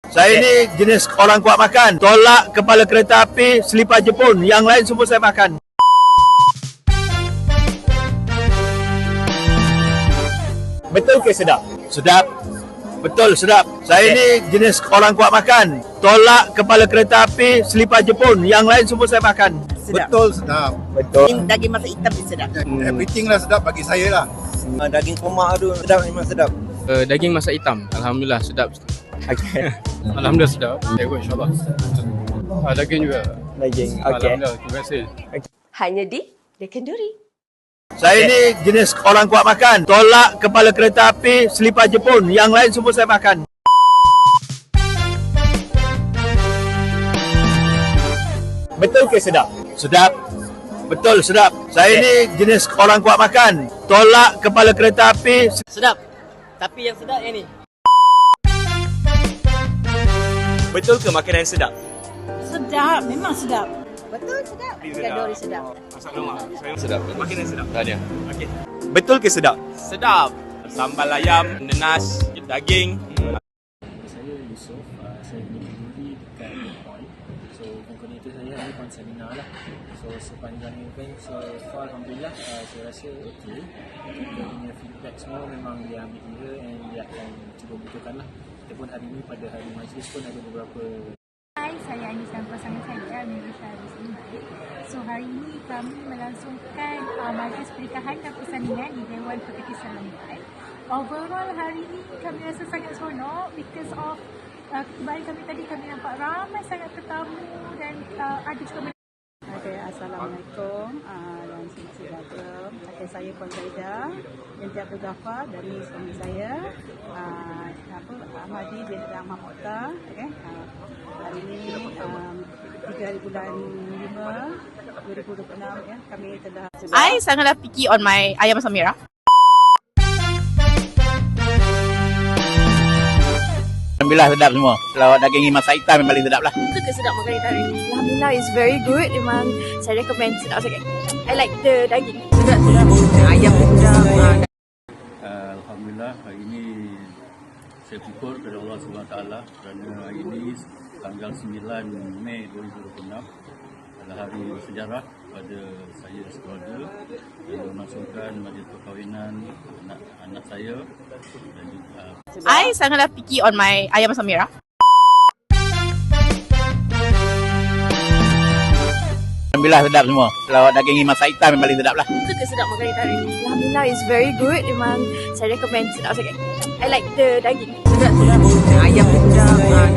Saya ni jenis orang kuat makan. Tolak kepala kereta api, selipar Jepun. Yang lain semua saya makan. Betul ke sedap? Sedap. Betul, sedap. Saya ni jenis orang kuat makan. Tolak kepala kereta api, selipar Jepun. Yang lain semua saya makan. Sedap. Betul, sedap. Betul. Daging masak hitam ni sedap. Everything lah sedap bagi saya lah. Daging komak tu sedap, memang sedap. Daging masak hitam. Alhamdulillah sedap. Okay. Alhamdulillah sedap. Tengok insyaAllah. Daging juga. Daging. Okay. Alhamdulillah. Terima kasih. Hanya di The Kenduri. Saya ni jenis orang kuat makan. Tolak kepala kereta api, selipar Jepun. Yang lain semua saya makan. Betul ke sedap? Sedap. Betul, sedap. Saya ni jenis orang kuat makan. Tolak kepala kereta api. Sedap. Tapi yang sedap yang ni. Betul ke makanan sedap? Sedap, memang sedap. Betul sedap. Kenduri sedap. Sedap. Makanan sedap. Tahniah. Okey. Betul ke sedap? Sedap. Sambal ayam, nenas, daging. Saya Yusof, saya di Kenduri dekat PON. So koordinator saya ada PON seminar lah. So sepanjang event so far Alhamdulillah saya rasa okey. Kita punya feedback semua memang dia ambil kira and dia akan cuba betulkan lah. Kita pun hari ni pada hari majlis pun ada beberapa. Hai, saya Anis dan pasangan saya, Amirul Syarif Ismail. So hari ini kami melangsungkan majlis pernikahan dan persalinan di Dewan Perketi Selambat. Overall hari ini kami rasa sangat seronok because of kemarin kami nampak ramai sangat tetamu dan ada juga. Okay, Assalamualaikum dan selamat sejahtera. Okay, saya Puan Zaidah binti Abdul Ghaffar dari suami saya Ahmadi bin Rahman Mokhtar. Okay. Hari ini 3 hari bulan 5 2026 ya, kami telah I sangatlah picky on my ayam masak merah. Alhamdulillah sedap semua. Kalau daging masak hitam yang paling sedap lah. Betul ke sedap makan hari ni? Alhamdulillah, it's very good. Memang saya recommend sedap sangat. I like the daging. Sedap. Ayam sedap. Alhamdulillah hari ini saya syukur kepada Allah SWT kerana hari ini tanggal 9 Mei 2026 adalah hari bersejarah pada saya sekeluarga yang melangsungkan majlis perkahwinan anak saya dan juga I sangatlah picky on my ayam masak merah. Alhamdulillah sedap semua. Kalau daging masak hitam yang paling sedap lah. Betul ke sedap makan hari ni? Alhamdulillah, it's very good. Memang saya recommend sedap sangat. I like the daging. Ayam sedap.